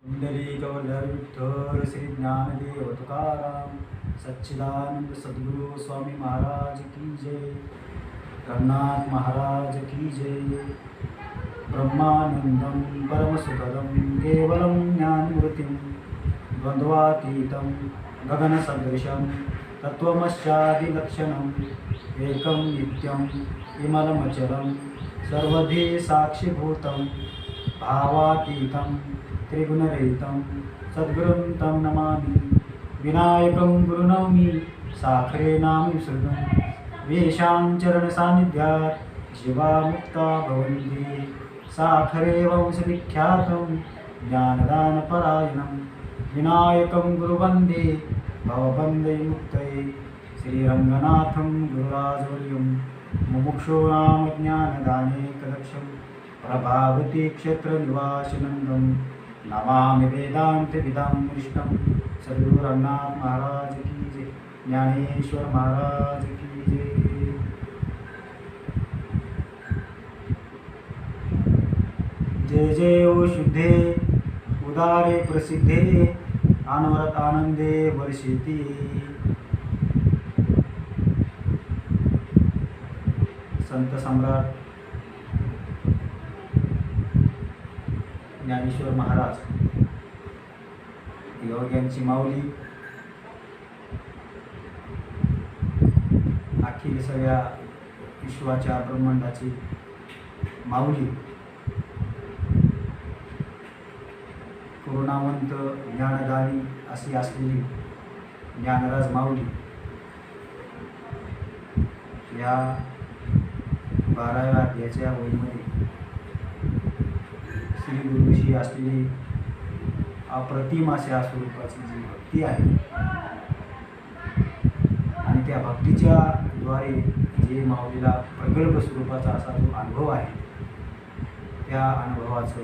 पुंडलिकवरधर विठ्ठल श्री ज्ञानदेव तुकाराम सच्चिदानंद सद्गुरु स्वामी महाराज की जय। रघुनाथ महाराज की जय। ब्रह्मानंदं परमसुखदं केवलं ज्ञानमूर्तिं द्वन्द्वातीतं गगनसदृशं तत्त्वमस्यादिलक्षणम् एकं नित्यं विमलमचलं सर्वधी साक्षिभूतं भावातीतं त्रिगुणरहितं सद्गुरुं तं नमामि। विनायकं गुरुनौमि साखरे नाम विसृजं वेशां चरणसान्निध्यात् जीवा मुक्ता भवन्ति। साखरे वंशविख्यातं ज्ञानदानपरायणं विनायकं गुरुवन्दे भवबन्धविमुक्तये। श्रीरङ्गनाथं गुरुराजवर्यं मुमुक्षूणां ज्ञानदानेकलक्षं प्रभावती क्षेत्रनिवासिनन्दं नमामि वेदान्तविदां विष्णुं। सद्गुरु रघुनाथ महाराज की जय। ज्ञानेश्वर महाराज की जय। जय जय ओ शुद्धे उदारे प्रसिद्धे अनवरत आनंदे वर्षिती। संत सम्राट ज्ञानेश्वर महाराज योग्यांची माऊली, अखिल सगळ्या विश्वाच्या ब्रह्मांडाची माऊली, करुणावंत ज्ञानदानी अशी असलेली ज्ञानराज माऊली या 12व्या अध्यायाच्या वहीमध्ये श्री गुरुविषयी असलेली अप्रतिम अशा स्वरूपाची जी भक्ती आहे आणि त्या भक्तीच्या द्वारे जे माऊलीला प्रगल्भ स्वरूपाचा असा जो अनुभव आहे त्या अनुभवाचं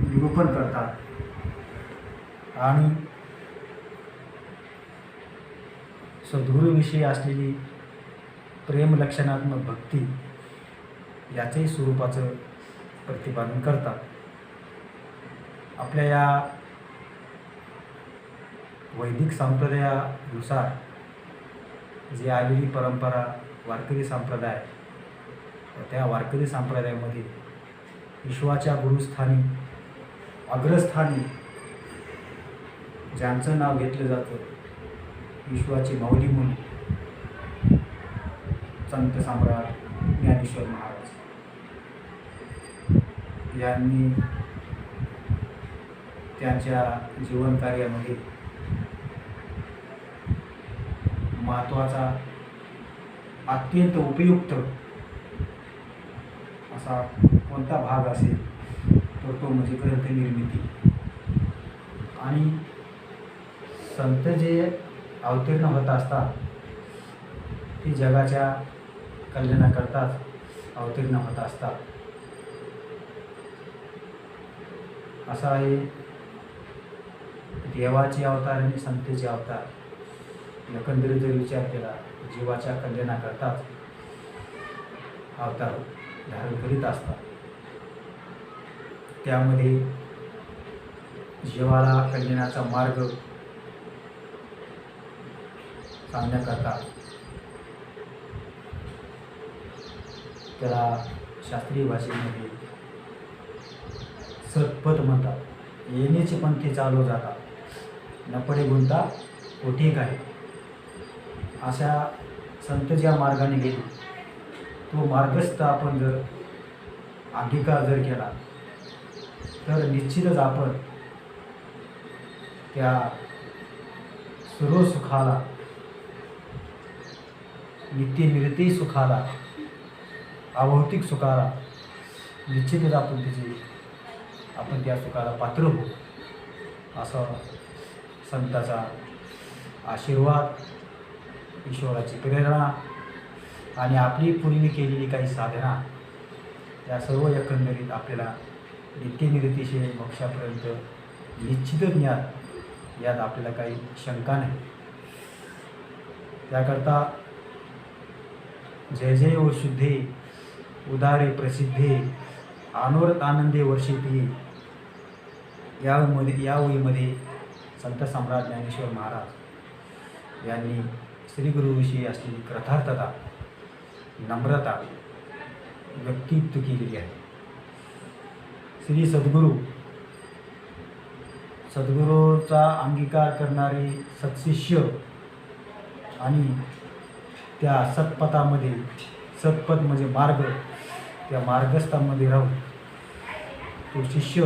निरूपण करतात आणि सद्गुरूविषयी असलेली प्रेम लक्षणात्मक भक्ती याचंही स्वरूपाचं प्रतिपादन करतात। आपल्या या वैदिक संप्रदायानुसार जी आलेली परंपरा वारकरी संप्रदाय, त्या वारकरी संप्रदायामध्ये विश्वाच्या गुरुस्थानी अग्रस्थानी ज्यांचं नाव घेतलं जातं विश्वाचे माऊली म्हणून संत सम्राट ज्ञानेश्वर महाराज यांनी त्यांच्या जीवन कार्यामध्ये महत्त्वाचा अत्यंत उपयुक्त असा कोणता भाग असेल तर तो म्हणजे ग्रंथ निर्मिती। आणि संत जे अवतीर्ण होत असतात ती जगाच्या कल्याणाकरताच अवतीर्ण होत असतात। असा आहे देवाचे अवतार आणि संतांचे अवतार एकंदरीत जर विचार केला जीवाच्या कल्याणाकरताच अवतार धारण करीत असतात। त्यामध्ये जीवाला कल्याणाचा मार्ग सांगण्याकरता त्याला शास्त्रीय भाषेमध्ये सत्पथ म्हणतात। येण्याचे पंथी चालू जातात न पडे गुंता कोठी काय। अशा संत ज्या मार्गाने गेले तो मार्गस्थ आपण जर अंगीकार जर केला तर निश्चितच आपण त्या सर्व सुखाला नित्यनिरती सुखाला अभौतिक सुखाला निश्चितच आपण त्या सुखाला पात्र होऊ असं संताचा आशीर्वाद, ईश्वराची प्रेरणा आणि आपली पूर्वी केलेली काही साधना या सर्व एकंदरीत आपल्याला नित्यनिरतीशी मोक्षापर्यंत निश्चितच यात आपल्याला काही शंका नाही। त्याकरता जय जय ओ शुद्धे उदारे प्रसिद्धे अनवरत आनंदे वर्षेती या ओळीमध्ये संत सम्राट ज्ञानेश्वर महाराज यांनी श्रीगुरूविषयी असलेली कृतार्थता, नम्रता व्यक्तित्व केलेली आहे. श्री सद्गुरूचा अंगीकार करणारे सत्शिष्य आणि त्या सत्पथामध्ये, सत्पथ म्हणजे मार्ग, त्या मार्गस्थामध्ये राहून तो शिष्य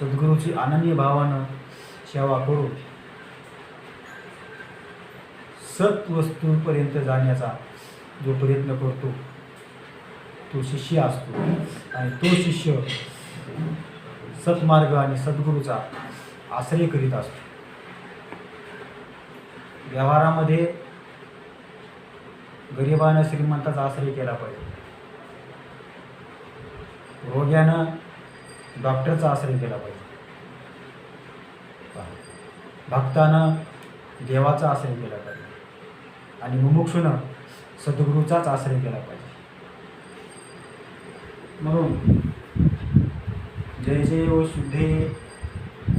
सद्गुरूची अनन्य भावानं सेवा करून सत्वस्तूपर्यंत जाण्याचा जो प्रयत्न करतो तो शिष्य असतो. आणि तो शिष्य सत्मार्ग आणि सद्गुरूचा आश्रय करीत असतो. व्यवहारामध्ये गरिबानं श्रीमंताचा आश्रय केला पाहिजे, रोग्यानं डॉक्टरचा आश्रय केला पाहिजे, भक्तानं देवाचा आश्रय केला पाहिजे आणि मुमुक्षूनं सद्गुरूचाच आश्रय केला पाहिजे. म्हणून जय जय ओ शुद्धे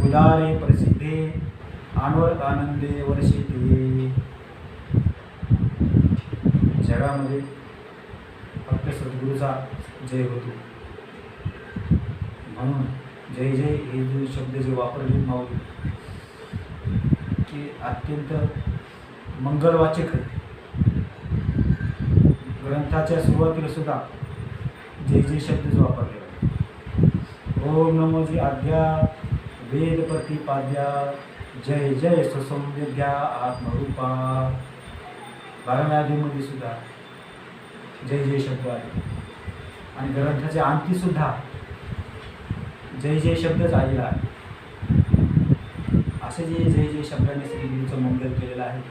उदारे प्रसिद्धे अनवरत आनंदे वर्षिते. जगामध्ये फक्त सद्गुरूचा जय होतो. म्हणून जय जय हे जो शब्द जे वापरले माऊली ते अत्यंत मंगलवाचक आहे. ग्रंथाच्या सुरुवातीला सुद्धा जय जय शब्द जो वापरलेला आहे. ओम नमो जी आद्या वेद प्रतिपाद्या जय जय सुसंवेद्या आत्मरूपा. बाराव्यामध्ये सुद्धा जय जय शब्द आहे आणि ग्रंथाच्या अंती सुद्धा जय जय शब्दच आलेला आहे. असे जे जय जय शब्दाने श्रीगुरूचं मंगल केलेलं आहे.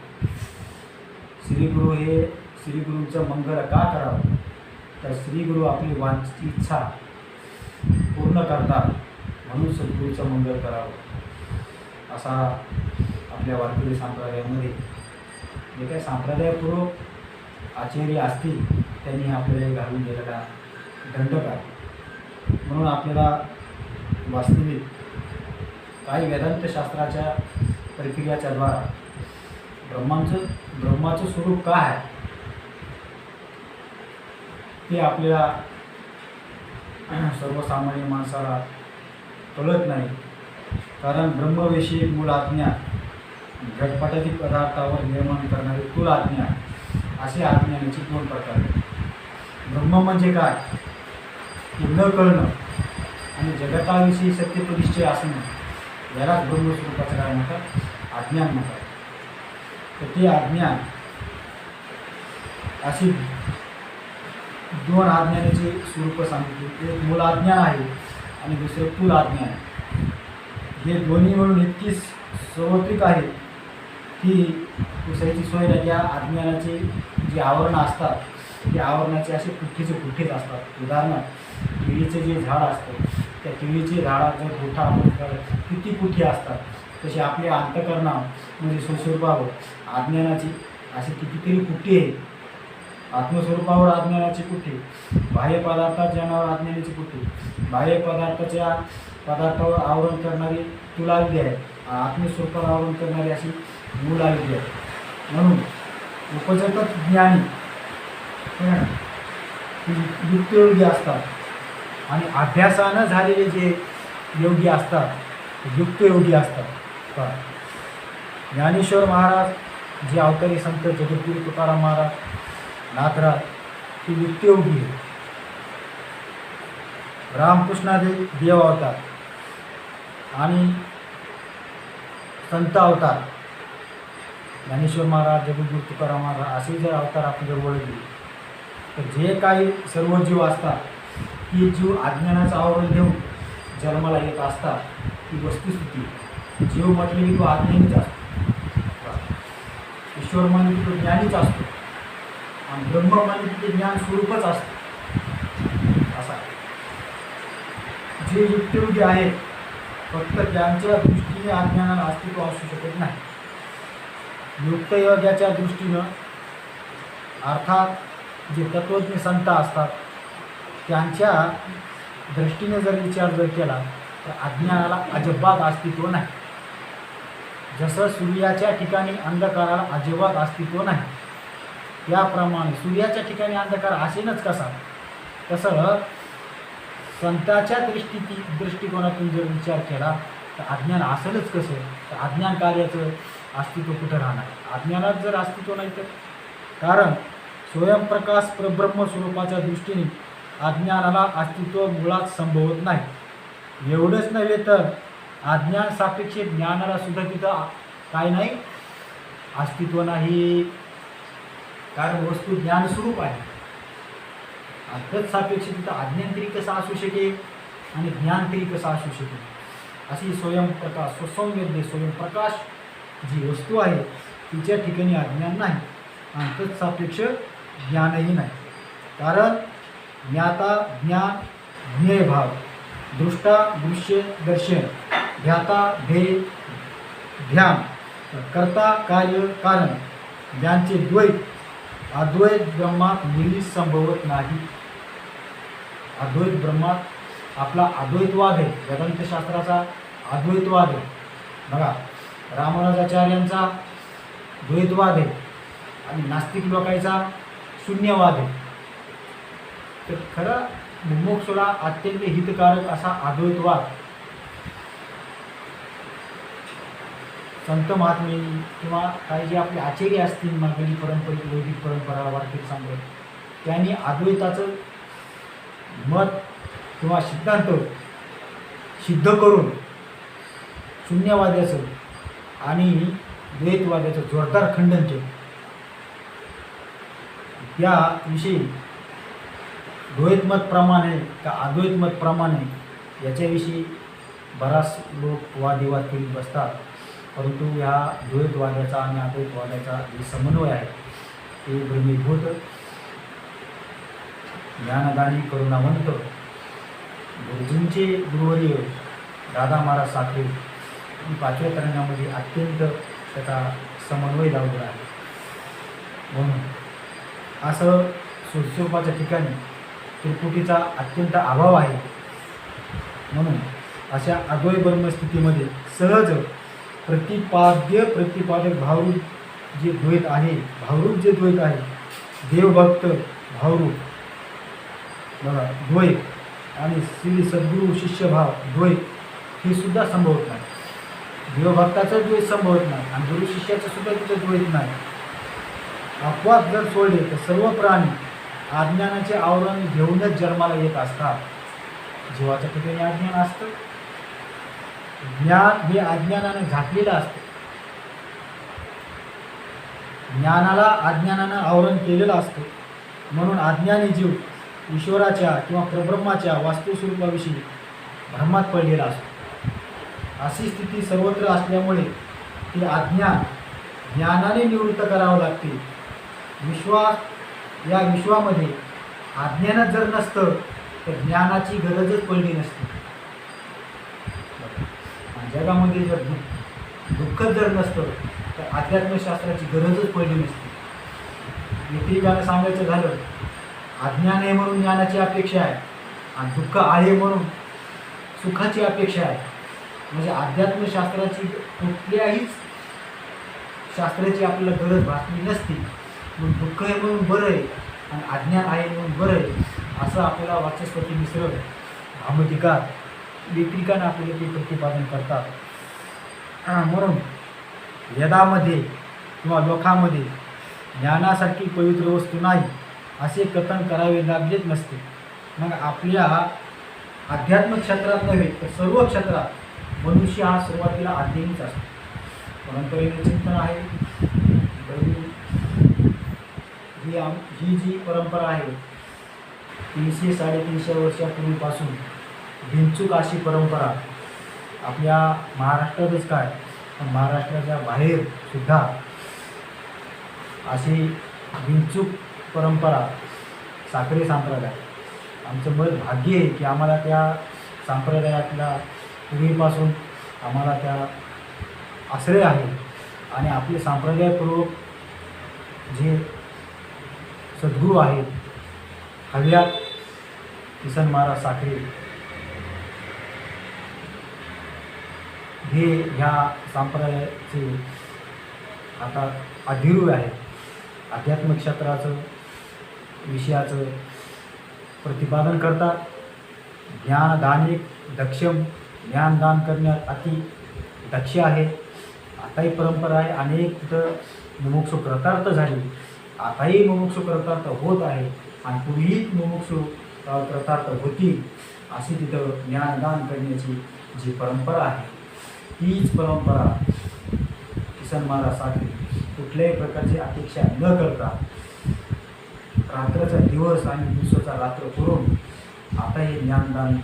श्रीगुरूंचं मंगल का करावं, तर श्रीगुरू आपली वांछित इच्छा पूर्ण करतात म्हणून सद्गुरूचं मंगल करावं. असा आपल्या वारकरी संप्रदायामध्ये जे काही संप्रदायपूर्वक आचार्य असतील त्यांनी आपल्याला घालून दिलेला दंडक आहे. म्हणून आपल्याला वास्तविक काही वेदांत शास्त्राच्या प्रक्रियाच्या द्वारा ब्रह्माचं स्वरूप काय आहे ते आपल्याला सर्वसामान्य माणसाला कळत नाही. कारण ब्रह्मविषयी मूळ आज्ञा, घटपटातील पदार्थावर निर्माण करणारी कुल आज्ञा, अशी आज्ञांची दोन प्रकार आहेत. ब्रह्म म्हणजे काय, की न कळणं आणि जगताविषयी सत्यनिश्चय असणं, यालाच ब्रह्मस्वरूपाचं काय म्हणतात, अज्ञान म्हणतात. तर ती अज्ञान अशी दोन अज्ञानाची स्वरूप सांगितली. एक मूल अज्ञान आहे आणि दुसरे कुल अज्ञान आहे. हे दोन्ही म्हणून इतकी सार्वत्रिक आहे की पुसायची सोय नाही. या अज्ञानाची जी आवरणं असतात ते आवरणाचे असे कुठेच असतात. उदाहरणार्थ केळीचं जे झाड असतं त्या केळीचे झाडात जर गोठा आपण किती कुठी असतात, तसे आपले अंतःकरणा म्हणजे स्वस्वरूपावर अज्ञानाची अशी कितीतरी कुठी आहे. आत्मस्वरूपावर अज्ञानाची कुठी, बाह्य पदार्थात ज्ञानावर अज्ञानाची कुठी, बाह्य पदार्थावर आवरण करणारी तुलाविद्या आहे, आत्मस्वरूपावर आवरण करणारी अशी मूलाविद्या आहे. म्हणून उपजतच ज्ञानी युक्तयोगी असतात आणि अभ्यासानं झालेले जे योगी असतात युक्तयोगी असतात. ज्ञानेश्वर महाराज जे अवतारी संत जगद्गुरू तुकाराम महाराज नाथराज ते युक्तयोगी आहे. रामकृष्णादेव देव अवतार आणि संत अवतार ज्ञानेश्वर महाराज जगद्गुरू तुकाराम महाराज असे जर अवतार आपण जर ओळखले तर जे काही सर्व जीव असतात ती जीव अज्ञानाचं आवरण घेऊन जन्माला येत असतात. ही वस्तुस्थिती. जीव म्हटले की तो अज्ञानीच असतो, ईश्वर माने की तो ज्ञानीच असतो आणि ब्रह्म माने की ते ज्ञान स्वरूपच असतं. असा जे युक्तयोगी आहेत फक्त त्यांच्या दृष्टीने अज्ञानाला अस्तित्व असू शकत नाही. युक्तयोगाच्या दृष्टीनं अर्थात जे तत्त्वज्ञ संत असतात त्यांच्या दृष्टीने जर विचार जर केला तर अज्ञानाला अजिबात अस्तित्व नाही. जसं सूर्याच्या ठिकाणी अंधकाराला अजिबात अस्तित्व नाही, त्याप्रमाणे सूर्याच्या ठिकाणी अंधकार असेनच कसा, तसं संताच्या दृष्टिकोनातून जर विचार केला तर अज्ञान असेलच कसं. तर अज्ञान कार्याचं अस्तित्व कुठं राहणार. अज्ञानात जर अस्तित्व नाही तर, कारण स्वयंप्रकाश परब्रह्म स्वरूपाच्या दृष्टीने अज्ञानाला अस्तित्व मुळात संभवत नाही. एवढंच नव्हे तर अज्ञान सापेक्ष ज्ञानाला सुद्धा तिथं काय नाही, अस्तित्व नाही. कारण वस्तू ज्ञानस्वरूप आहे. तत् सापेक्ष तिथं अज्ञान तरी कसं असू शकेल आणि ज्ञान तरी कसं असू शकेल. अशी स्वयंप्रकाश स्वसंवेद्य स्वयंप्रकाश जी वस्तू आहे तिच्या ठिकाणी अज्ञान नाही आणि तत्सापेक्ष ज्ञानही नाही. कारण ज्ञाता ज्ञान ज्ञेय भाव, दृष्टा दृश्य दर्शन, ध्याता ध्येय ध्यान, कर्ता कार्य कारण ज्ञानचे द्वैत अद्वैत ब्रह्मात मुळीच संभवत नाही. अद्वैत ब्रह्मात आपला अद्वैतवाद आहे, वेदांतशास्त्राचा अद्वैतवाद आहे. बघा, रामानुजाचार्यांचा द्वैतवाद आहे आणि नास्तिक लोकांचा शून्यवाद आहे. तर खरं मुमुक्षुला अत्यंत हितकारक असा अद्वैतवाद संत महात्मे किंवा काही जे आपले आचार्य असतील मागणी परंपरेत वैदिक परंपरा वार्तिक सांगत, त्यांनी अद्वैताचं मत किंवा सिद्धांत सिद्ध करून शून्यवाद्याचं आणि द्वैतवाद्याचं जोरदार खंडन केलं. त्याविषयी द्वैतमत प्रमाणे का अद्वैतमत प्रमाणे याच्याविषयी बराच लोक वादविवाद करीत बसतात. परंतु या द्वैतवाद्याचा आणि अद्वैतवाद्याचा जे समन्वय आहे ते ब्रह्मीभूत ज्ञानदानी करुणावंत गुरुजींचे गुरुवर्य दादा महाराज साखरे पाचव्या तरंगामध्ये अत्यंत त्याचा समन्वय लावलेला आहे. म्हणून असं स्वरूपाच्या ठिकाणी त्रिपुटीचा अत्यंत अभाव आहे. म्हणून अशा अद्वैत ब्रह्मस्थितीमध्ये सहज प्रतिपादक भावरूप जे द्वैत आहे, भावरूप जे द्वैत आहे, देवभक्त भावरूप बघा द्वैत आणि श्री सद्गुरू शिष्यभाव द्वैत हे सुद्धा संभवत नाही. देवभक्ताचं द्वैत संभवत नाही आणि गुरु शिष्याचं सुद्धा तिथं द्वैत नाही. अपवाद जर सोडले तर सर्व प्राणी अज्ञानाचे आवरण घेऊनच जन्माला येत असतात. जीवाच्या ठिकाणी अज्ञान असतं, ज्ञान हे अज्ञानाने झाकलेलं असतं. ज्ञानाला अज्ञानानं आवरण केलेलं असतं. म्हणून अज्ञानी जीव ईश्वराच्या किंवा परब्रह्माच्या वास्तुस्वरूपाविषयी भ्रमात पडलेला असतो. अशी स्थिती सर्वत्र असल्यामुळे ते अज्ञान ज्ञानाने निवृत्त करावं लागते. या विश्वामध्ये अज्ञानच जर नसतं तर ज्ञानाची गरजच पडली नसती. जगामध्ये जर दुःखच जर नसतं तर अध्यात्मशास्त्राची गरजच पडली नसती. व्यतिरिकानं सांगायचं झालं, अज्ञान आहे म्हणून ज्ञानाची अपेक्षा आहे आणि दुःख आहे म्हणून सुखाची अपेक्षा आहे. म्हणजे अध्यात्मशास्त्राची कुठल्याहीच शास्त्राची आपल्याला गरज भासली नसती. म्हणून दुःख आहे म्हणून बरं आहे आणि अज्ञान आहे म्हणून बरं आहे असं आपल्याला वाचस्पती मिश्र भामतिकार व्यतिरिकानं आपल्याला ते प्रतिपादन करतात. म्हणून वेदामध्ये किंवा लोकांमध्ये ज्ञानासारखी पवित्र वस्तू नाही असे कथन करावे लागलेच नसते. मग आपल्या अध्यात्म क्षेत्रात नव्हे तर सर्व क्षेत्रात मनुष्य हा सुरुवातीला अध्ययनीच असतो. परंपरेचं चिंतन आहे. ही जी परंपरा आहे 300-350 वर्षापूर्वीपासून भिंचूक अशी परंपरा आपल्या महाराष्ट्रातच काय पण महाराष्ट्राच्या बाहेर सुद्धा अशी भिंचूक परंपरा साखरे संप्रदाय. आमचं मत भाग्य आहे की आम्हाला त्या संप्रदायातल्या पूर्वीपासून आम्हाला त्या आश्रय आहे आणि आपले संप्रदायपूर्वक जे सद्गुरू आहेत हव्यात किसन महाराज साखरे हे ह्या संप्रदायाचे आता अधिरूढ आहे. आध्यात्मिक क्षेत्राचं विषयाचं प्रतिपादन करतात. ज्ञानदानिक दक्षम ज्ञानदान करण्यात अति दक्ष आहे. आताही परंपरा आहे. अनेक तिथं मुमुक्षु कृतार्थ झाली. आताही मुमुक्षु कृतार्थ होत आहे आणि पुढेही मुमुक्षु कृतार्थ होतील अशी तिथं ज्ञानदान करण्याची जी परंपरा आहे तीच परंपरा किसन महाराज साखरे कुठल्याही प्रकारची अपेक्षा न करता रात्राचा दिवस आणि दिवसाचा रात्र करून आता हे ज्ञानदान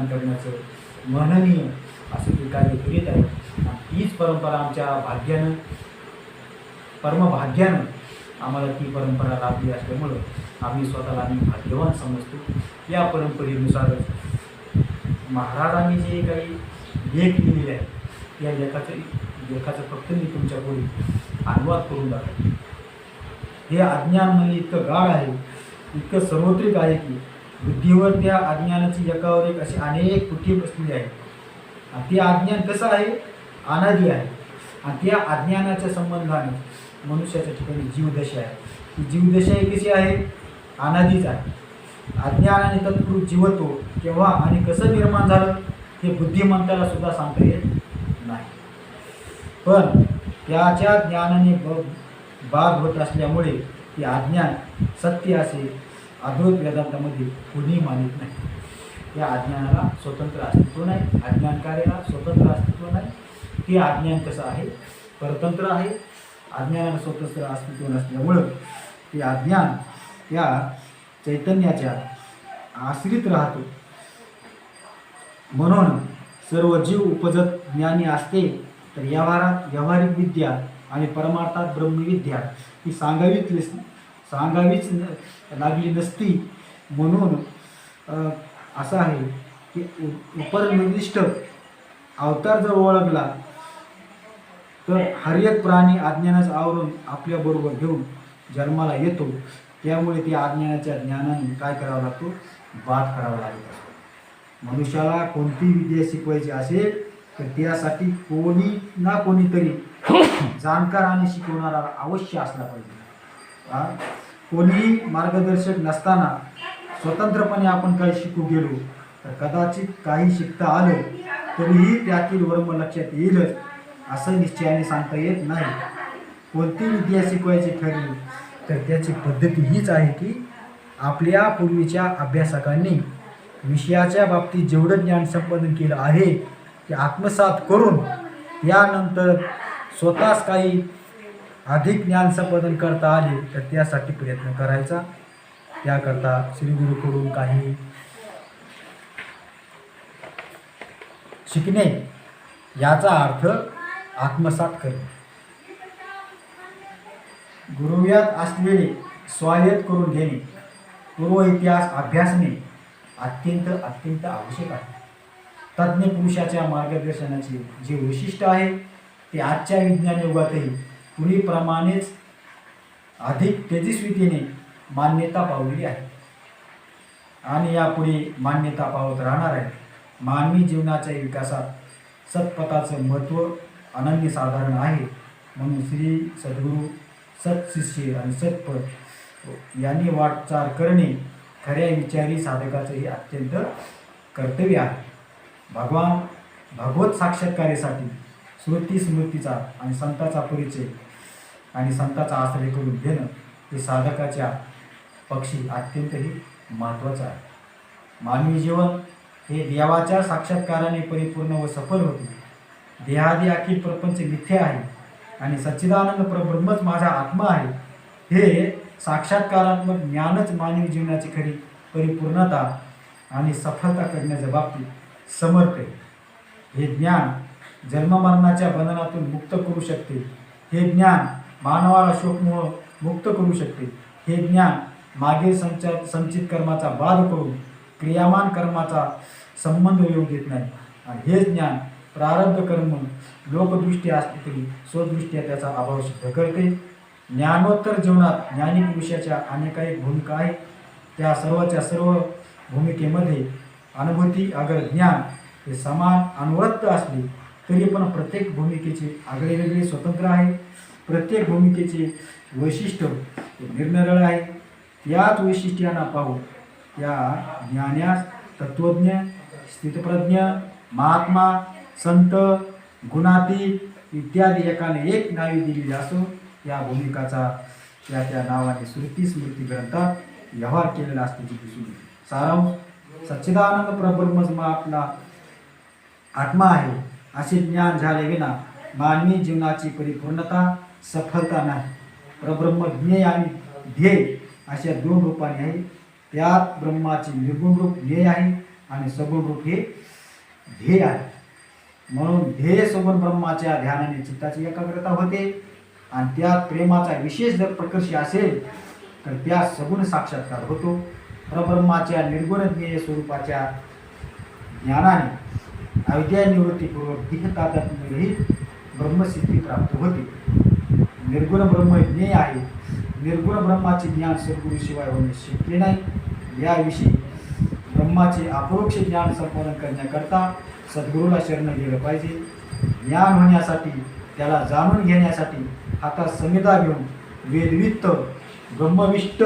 करण्याचं महनीय असे ते कार्य करीत आहे. आणि हीच परंपरा आमच्या भाग्यानं परमभाग्यानं आम्हाला ती परंपरा लाभली असल्यामुळं आम्ही स्वतःला भाग्यवान समजतो. या परंपरेनुसारच महाराजांनी जे काही लेख लिहिलेले आहेत या लेखाचं फक्त मी तुमच्यापुढे अनुवाद करून दाखवतो. हे अज्ञान म्हणजे इतकं गाढ आहे, इतकं सार्वत्रिक आहे की बुद्धीवर त्या अज्ञानाची एकावर एक अशी अनेक कुठी बसलेली आहे. आणि ते अज्ञान कसं आहे? अनादी आहे. आणि त्या अज्ञानाच्या संबंधाने मनुष्याच्या ठिकाणी जीवदशा आहे. ही जीवदशा ही कशी आहे? अनादीच आहे. अज्ञानाने तत्पुरुष जीवतो केव्हा आणि कसं निर्माण झालं हे बुद्धिमंताला सुद्धा सांगता येत नाही. पण त्याच्या ज्ञानाने बाग होत असल्यामुळे ते अज्ञान सत्य असे अद्वैत वेदांतामध्ये कुणी मानित नाही. या अज्ञानाला स्वतंत्र अस्तित्व नाही. अज्ञान कार्याला स्वतंत्र अस्तित्व नाही. ते अज्ञान कसं आहे? परतंत्र आहे. अज्ञानाला स्वतंत्र अस्तित्व नसल्यामुळं ते अज्ञान त्या चैतन्याच्या आश्रित राहतो. म्हणून सर्व जीव उपजत ज्ञानी असते तर व्यावहारिक विद्या आणि परमार्थात ब्रह्मविद्या ही सांगावीच लागली नसती. म्हणून असं आहे की उपरनिर्दिष्ट अवतार जर ओळखला तर हर एक प्राणी अज्ञानाचं आवरून आपल्याबरोबर घेऊन जन्माला येतो. त्यामुळे त्या अज्ञानाच्या ज्ञानाने काय करावं लागतो? बाध करावा लागत असतो. मनुष्याला कोणती विद्या शिकवायची असेल तर त्यासाठी कोणी ना कोणीतरी जाणकार आणि शिकवणारा अवश्य असला पाहिजे. कोणीही मार्गदर्शक नसताना स्वतंत्रपणे आपण काही शिकू गेलो तर कदाचित काही शिकता आलं तरीही त्यातील वर्म लक्षात येईलच असं निश्चयाने सांगता येत नाही. कोणती विद्या शिकवायची ठरली तर त्याची पद्धती हीच आहे की आपल्या पूर्वीच्या अभ्यासकांनी विषयाच्या बाबतीत जेवढं ज्ञान संपादन केलं आहे ते आत्मसात करून त्यानंतर स्वतःच काही अधिक ज्ञान संपादन करता आले तर त्यासाठी प्रयत्न करायचा. त्याकरता श्रीगुरूकडून काही शिकणे याचा अर्थ आत्मसात करणे. गुरुव्यात असलेले स्वायत्त करून घेणे, पूर्व इतिहास अभ्यासणे अत्यंत आवश्यक आहे. तज्ज्ञ पुरुषाच्या मार्गदर्शनाचे जे वैशिष्ट्य आहे ते आजच्या विज्ञान युगातही पूर्वीप्रमाणेच अधिक तेजस्वीतेने मान्यता पावलेली आहे आणि यापुढे मान्यता पावत राहणार आहे. मानवी जीवनाच्या विकासात सत्पथाचं महत्त्व अनन्यसाधारण आहे. म्हणून श्री सद्गुरू सत्शिष्य आणि सत्पथ यांनी वाटचाल करणे खऱ्या विचारी साधकाचं हे अत्यंत कर्तव्य आहे. भगवत साक्षात्कारासाठी श्रुती स्मृतीचा आणि संताचा परिचय आणि संताचा आश्रय करून घेणं हे साधकाच्या पक्षी अत्यंतही महत्त्वाचं आहे. मानवी जीवन हे देवाच्या साक्षात्काराने परिपूर्ण व सफल होते. देहादी अखिल प्रपंच मिथ्या आहे आणि सच्चिदानंद परब्रह्मच माझा आत्मा आहे हे साक्षात्कारात्मक ज्ञानच मानवी जीवनाची खरी परिपूर्णता आणि सफलता करण्याच्या बाबतीत समर्थ आहे. हे ज्ञान जन्ममरणाच्या बंधनातून मुक्त करू शकते. हे ज्ञान मानवाला शोकमोह मुक्त करू शकते. हे ज्ञान मागील संचित कर्माचा बाध करून क्रियामान कर्माचा संबंध येऊ देत नाही. आणि हे ज्ञान प्रारब्ध कर्म लोकदृष्टी असते तरी स्वदृष्ट्या त्याचा अभाव सिद्ध करते. ज्ञानोत्तर जीवनात ज्ञानी पुरुषाच्या अनेकाही भूमिका आहेत. त्या सर्वच्या सर्व भूमिकेमध्ये अनुभूती अगर ज्ञान हे समान अनुवृत्त असले तरी पण प्रत्येक भूमिकेचे आगळेवेगळे स्वतंत्र आहे. प्रत्येक भूमिकेचे वैशिष्ट्य निरनिराळे आहे. याच वैशिष्ट्यांना पाहून त्या ज्ञानास तत्त्वज्ञ, स्थितप्रज्ञ, महात्मा, संत, गुणातीत इत्यादी एकाने एक नावे दिलेली असून या भूमिकाचा त्या त्या नावाने श्रुती स्मृती ग्रंथात व्यवहार केलेला असल्याचे दिसून येते. सारांश: सच्चिदानंद परब्रह्मच आपला आत्मा आहे असे ज्ञान झाले विना मानवी जीवनाची परिपूर्णता, सफलता नाही. परब्रह्म ज्ञेय आणि ध्येय अशा दोन रूपाने आहे. त्यात ब्रह्माचे निर्गुण रूप ज्ञेय आहे आणि सगुण रूप हे ध्येय आहे. म्हणून ध्येय सगुण ब्रह्माच्या ध्यानाने चित्ताची एकाग्रता होते आणि त्यात प्रेमाचा विशेष जर प्रकर्ष असेल तर त्या सगुण साक्षात्कार होतो. परब्रह्माच्या निर्गुण ज्ञेय स्वरूपाच्या ज्ञानाने अविद्या निवृत्तीपूर्वक देह तादात्म्यरहित ब्रह्मसिद्धी प्राप्त होते. निर्गुण ब्रह्म ज्ञेय आहे. निर्गुण ब्रह्माचे ज्ञान सद्गुरूशिवाय होणे शक्य नाही. याविषयी ब्रह्माचे अपरोक्ष ज्ञान संपादन करण्याकरता सद्गुरूला शरण गेलं पाहिजे. ज्ञान होण्यासाठी, त्याला जाणून घेण्यासाठी हातात संहिता घेऊन वेदवित्त ब्रह्मनिष्ठ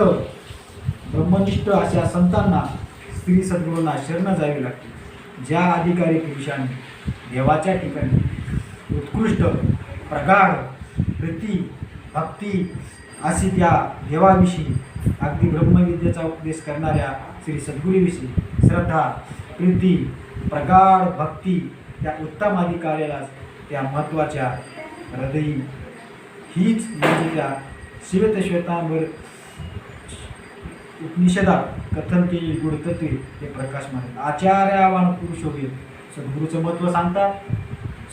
अशा संतांना स्त्री सद्गुरूंना शरण जावे लागते. ज्या अधिकारी पुरुषांनी देवाच्या ठिकाणी उत्कृष्ट प्रगाढ प्रीती भक्ती अशी त्या देवाविषयी अगदी ब्रह्मविद्येचा उपदेश करणाऱ्या श्री सद्गुरूविषयी श्रद्धा, प्रीती, प्रगाढ भक्ती त्या उत्तम अधिकाऱ्याला त्या महत्त्वाच्या हृदयी हीच म्हणजे त्या श्वेतांबर उपनिषदात कथन केलेली गुणतत्वे हे प्रकाशमान आहेत. आचार्यवान पुरुष होईल सद्गुरूचं महत्त्व सांगतात,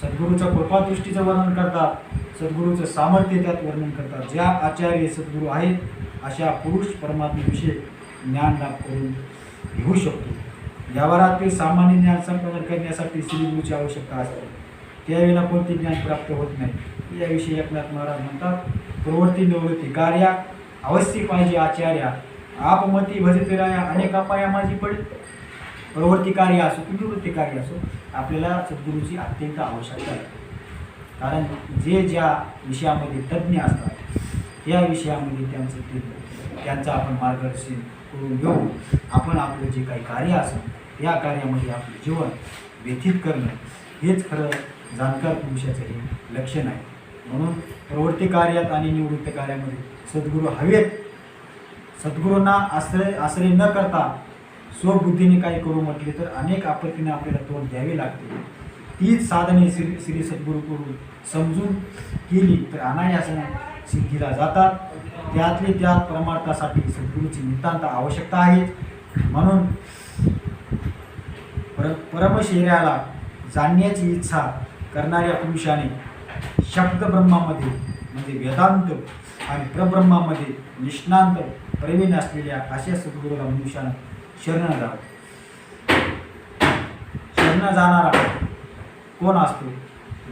सद्गुरूचं कृपादृष्टीचं वर्णन करतात, सद्गुरूचं सामर्थ्य त्यात वर्णन करतात. ज्या आचार्य सद्गुरू आहेत अशा पुरुष परमात्म्याविषयी ज्ञान लाभ करून घेऊ शकतो. व्यवहारातील सामान्य ज्ञान संपादन करण्यासाठी श्रीगुरूची आवश्यकता असते. त्यावेळेला कोणते ज्ञान प्राप्त होत नाही. याविषयी एकनाथ महाराज म्हणतात, प्रवृत्ती निवृत्ती कार्या अवश्य पाहिजे आचार्या, आपमती भजते राया अनेक अपाया माझी पडे. प्रवृत्ती कार्य असो की निवृत्ती कार्य असो आपल्याला सद्गुरूची अत्यंत आवश्यकता आहे. कारण जे ज्या विषयामध्ये तज्ज्ञ असतात त्या विषयामध्ये त्यांचं आपण मार्गदर्शन करून घेऊन आपण आपलं जे काही कार्य असेल या कार्यामध्ये आपलं जीवन व्यतीत करणं हेच खरं जाणकार पुरुषाचं हे लक्षण आहे. म्हणून प्रवृत्ती कार्यात आणि निवृत्ती कार्यामध्ये सद्गुरू हवेत. सद्गुरूंना आश्रय न करता स्वबुद्धीने काही करू म्हटले तर अनेक आपत्तीने आपल्याला तोंड द्यावे लागते. तीच साधने श्री सद्गुरूकडून समजून केली तर अनायासाने सिद्धीला जातात. त्यातली त्यात परमार्थासाठी सद्गुरूची नितांत आवश्यकता आहे. म्हणून परमशरीराला जाणण्याची इच्छा करणाऱ्या पुरुषाने शब्द ब्रह्मामध्ये म्हणजे वेदांत आणि प्रब्रह्मामध्ये निष्णांत प्रवीण असलेल्या अशा सद्गुरूला मनुष्यानं शरण जावं. शरण जाणारा कोण असतो?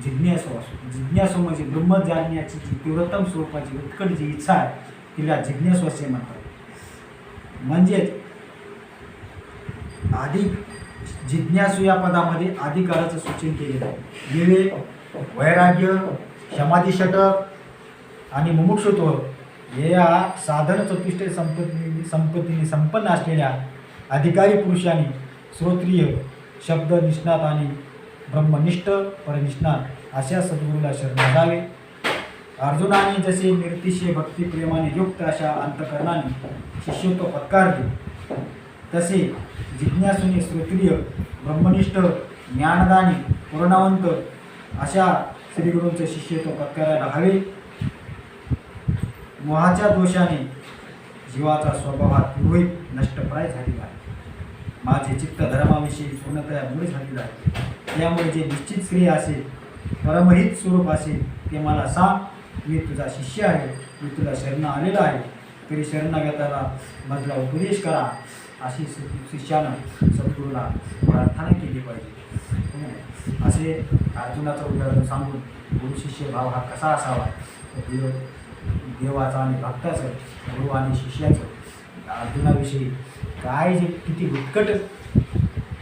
जिज्ञासू असतो. जिज्ञासू म्हणजे ब्रह्म जाणण्याची जी तीव्रतम स्वरूपाची उत्कट जी इच्छा आहे तिला जिज्ञासू असे म्हणतात. म्हणजेच अधिक जिज्ञासू या पदामध्ये अधिकाराचं सूचन केलेलं आहे. विवेक, वैराग्य, समाधिषटक आणि मुमुक्षुत्व या साधन चतुष्टय संपत्तीने संपन्न असलेल्या अधिकारी पुरुषांनी श्रोत्रिय, शब्द निष्णात आणि ब्रह्मनिष्ठ परनिष्णात अशा सद्गुरूला शरण जावे. अर्जुनाने जसे निर्तिशय भक्तिप्रेमाने युक्त अशा अंतकरणाने शिष्यत्व पत्कारले तसे जिज्ञासूने श्रोत्रिय, ब्रह्मनिष्ठ, ज्ञानदानी, पूर्णवंत अशा श्रीगुरूंचं शिष्यत्व पत्करायला हवे. मोहाच्या दोषाने जीवाचा स्वभाव हा पुरोहित नष्टप्राय झालेला आहे. माझे चित्त धर्माविषयी पूर्णतया मूळ झालेलं आहे. त्यामुळे जे निश्चित श्रेय असेल, परमहित स्वरूप असेल ते मला सांग. मी तुझा शिष्य आहे, मी तुला शरण आलेला आहे, तरी शरणागताला मधला उपदेश करा अशी शिष्यानं सद्गुरूला प्रार्थना केली पाहिजे. असे अर्जुनाचं उदाहरण सांगून गुरु शिष्य भाव हा कसा असावा, देवाचा आणि भक्ताचं, गुरु आणि शिष्याचं अर्जुनाविषयी काय जे किती उत्कट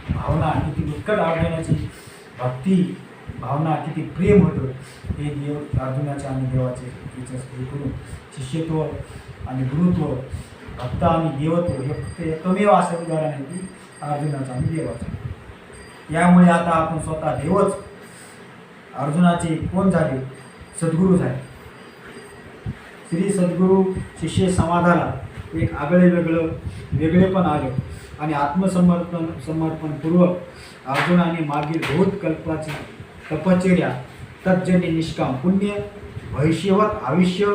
भावना, किती उत्कट अर्जुनाची भक्ती भावना, किती प्रेम होतं हे देव अर्जुनाच्या आणि देवाचे हे करून शिष्यत्व आणि गुरुत्व, भक्त आणि देवत्व हे फक्त एकमेव असं उदाहरण आहे की अर्जुनाचं आणि देवाचं. यामुळे आता आपण स्वतः देवच अर्जुनाचे कोण झाले? सद्गुरू झाले. श्री सद्गुरू शिष्य संवादाला एक आगळे वेगळेपण आले आणि समर्पणपूर्वक अर्जुनाने मागील भूतकल्पाची तपश्चर्या, तज्जन्य निष्काम पुण्य, भविष्यवत आयुष्य,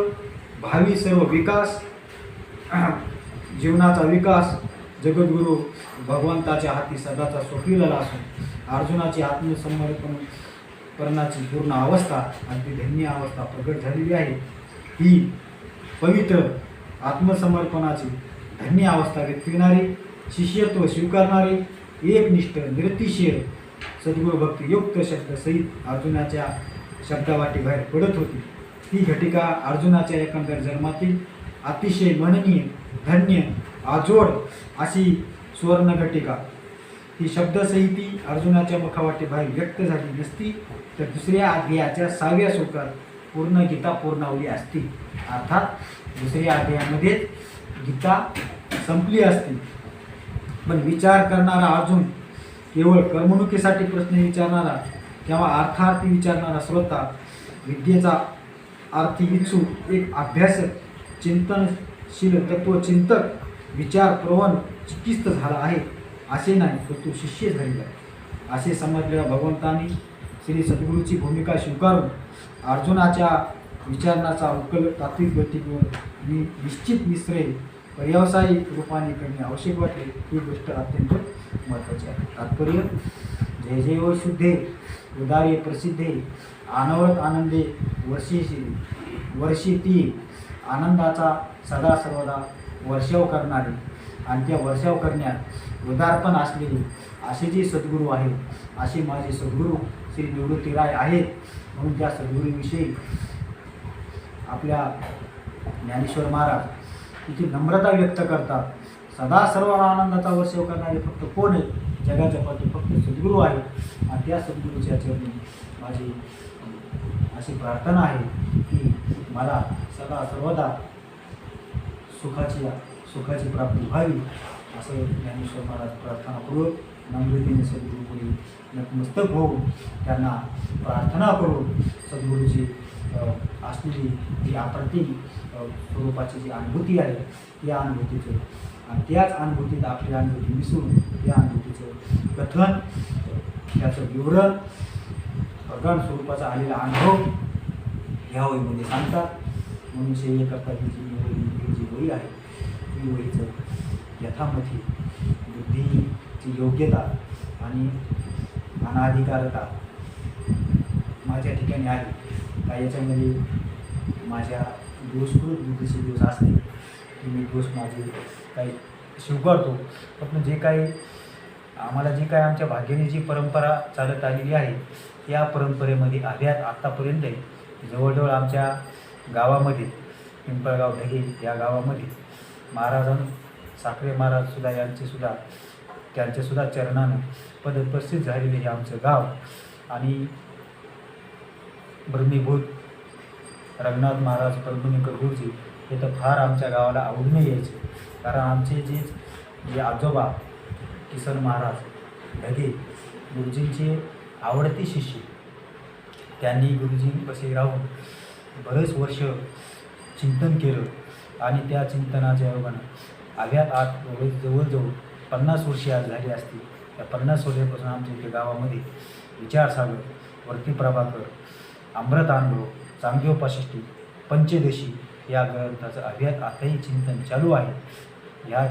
भावी सर्व विकास, जीवनाचा विकास जगद्गुरू भगवंताच्या हाती सदाचा सोपविलेला असून अर्जुनाची आत्मसमर्पणाची पूर्ण अवस्था, अगदी धन्य अवस्था प्रगट झालेली आहे. ही पवित्र आत्मसमर्पणाची धन्य अवस्था व्यक्तिणारी, शिष्यत्व स्वीकारणारी, एकनिष्ठ निरतिशय सद्गुरू भक्तियुक्त शब्दसहित अर्जुनाच्या शब्दावाटी बाहेर पडत होती. ती घटिका अर्जुनाच्या एकंदर जन्मातील अतिशय मननीय, धन्य, आजोड अशी सुवर्ण घटिका. ही शब्दसहिती अर्जुनाच्या मुखावाटी बाहेर व्यक्त झाली नसती तर दुसऱ्या अध्यायाच्या 6व्या श्लोकात पूर्ण गीता पूर्णावली असती. अर्थात दुसऱ्या अध्यायामध्येच गीता संपली असती. पण विचार करणारा अर्जुन, केवळ कर्मणुकीसाठी प्रश्न विचारणारा किंवा अर्थार्थी विचारणारा श्रोता, विद्येचा अर्थी इच्छू एक अभ्यासक, चिंतनशील तत्वचिंतक, विचारप्रवण चिकित्सक झाला आहे असे नाही, तर तो शिष्य झालेला आहे असे समजलेल्या भगवंतांनी श्री सद्गुरूची भूमिका स्वीकारून अर्जुनाच्या विचारणाचा उकल तात्विक गतीवर निश्चित निश्चय पर्यावसायिक रूपाने करणे आवश्यक वाटले. ही गोष्ट अत्यंत महत्त्वाची आहे. तात्पर्य: जय जय व शुद्धे उदार्य प्रसिद्धे अनवरत आनंदे वर्षी आनंदाचा सदा सर्वदा वर्षाव करणारे आणि त्या वर्षाव करण्यात उदारपण असलेले असे जे सद्गुरू आहेत, असे माझे सद्गुरू श्री निवृत्तीराय आहेत. म्हणून त्या सद्गुरूविषयी आपल्या ज्ञानेश्वर महाराज तिची नम्रता व्यक्त करतात. सदा सर्व आनंदाचा वर्षाव करणारे फक्त कोण आहेत? जगाच्या पाठी फक्त सद्गुरू आहेत. आणि त्या सद्गुरूच्या चरणी माझी अशी प्रार्थना आहे की मला सदा सर्वदा सुखाची प्राप्ती व्हावी, असं ज्ञानेश्वर महाराज प्रार्थनापूर्वक नम्रतेने सद्गुरूपुढे नतमस्तक होऊन त्यांना प्रार्थना करून सद्गुरूची असलेली जी अप्रतिम स्वरूपाची जी अनुभूती आहे त्या अनुभूतीचं आणि त्याच अनुभूतीत आपली अनुभूती मिसळून त्या अनुभूतीचं कथन, त्याचं विवरण, प्रगण स्वरूपाचा आलेला अनुभव ह्या वहीमध्ये सांगतात. म्हणून सेवे करता ही जी वही आहे ती वहीचं यथामथी बुद्धीची योग्यता आणि अनाधिकारता माझ्या ठिकाणी आहे का याच्यामध्ये माझ्या दोषकृत बुद्धीचे दोष असते की मी दोष माझे काही स्वीकारतो. पण जे काही आम्हाला जी काय आमच्या भाग्याने जी परंपरा चालत आलेली आहे त्या परंपरेमध्ये अभ्यास आत्तापर्यंत जवळजवळ आमच्या गावामध्ये पिंपळगाव ढगे या गावामध्ये महाराजांना साखरे महाराजसुद्धा त्यांचेसुद्धा चरणानं पदप्रसिद्ध झालेले हे आमचं गाव आणि ब्रह्मीभूत रंगनाथ महाराज परभणीकर गुरुजी हे तर फार आमच्या गावाला आवडून यायचे. कारण आमचे जे आजोबा किसन महाराज ढगे गुरुजींचे आवडते शिष्य, त्यांनी गुरुजींपाशी राहून बरेच वर्ष चिंतन केलं आणि त्या चिंतनाच्या योगानं अभ्यात आत जवळजवळ 50 वर्षे आज झाली असतील. त्या 50 वर्षापासून आमच्या इथे गावामध्ये विचारसागर, वर्ती प्रभाकर, अमृतानुभव, चांगदेवपाशिष्टी, पंचदशी या ग्रंथाचं अभ्यास आताही चिंतन चालू आहे. या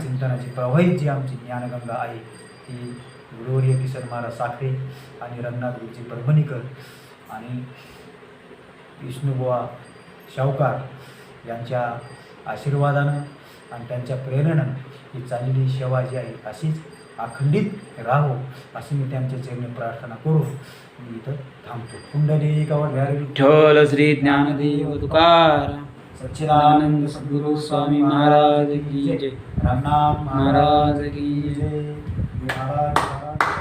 चिंतनाची प्रवाहित जी आमची ज्ञानगंगा आहे ती गुरुवर्य किसन महाराज साखरे आणि रंगनाथ गुरुजी परभणीकर आणि विष्णुबुवा शावकार यांच्या आशीर्वादानं आणि त्यांच्या प्रेरणेनं ही चाललेली सेवा जी आहे अशीच अखंडित राहो अशी मी त्यांच्या चरणी प्रार्थना करून मी इथं थांबतो. कुंडली विठ्ठल श्री ज्ञानदेव तुकाराम. सच्चिदानंद सद्गुरु स्वामी महाराज की जय, रघुनाथ महाराज की जय, महाराज महाराज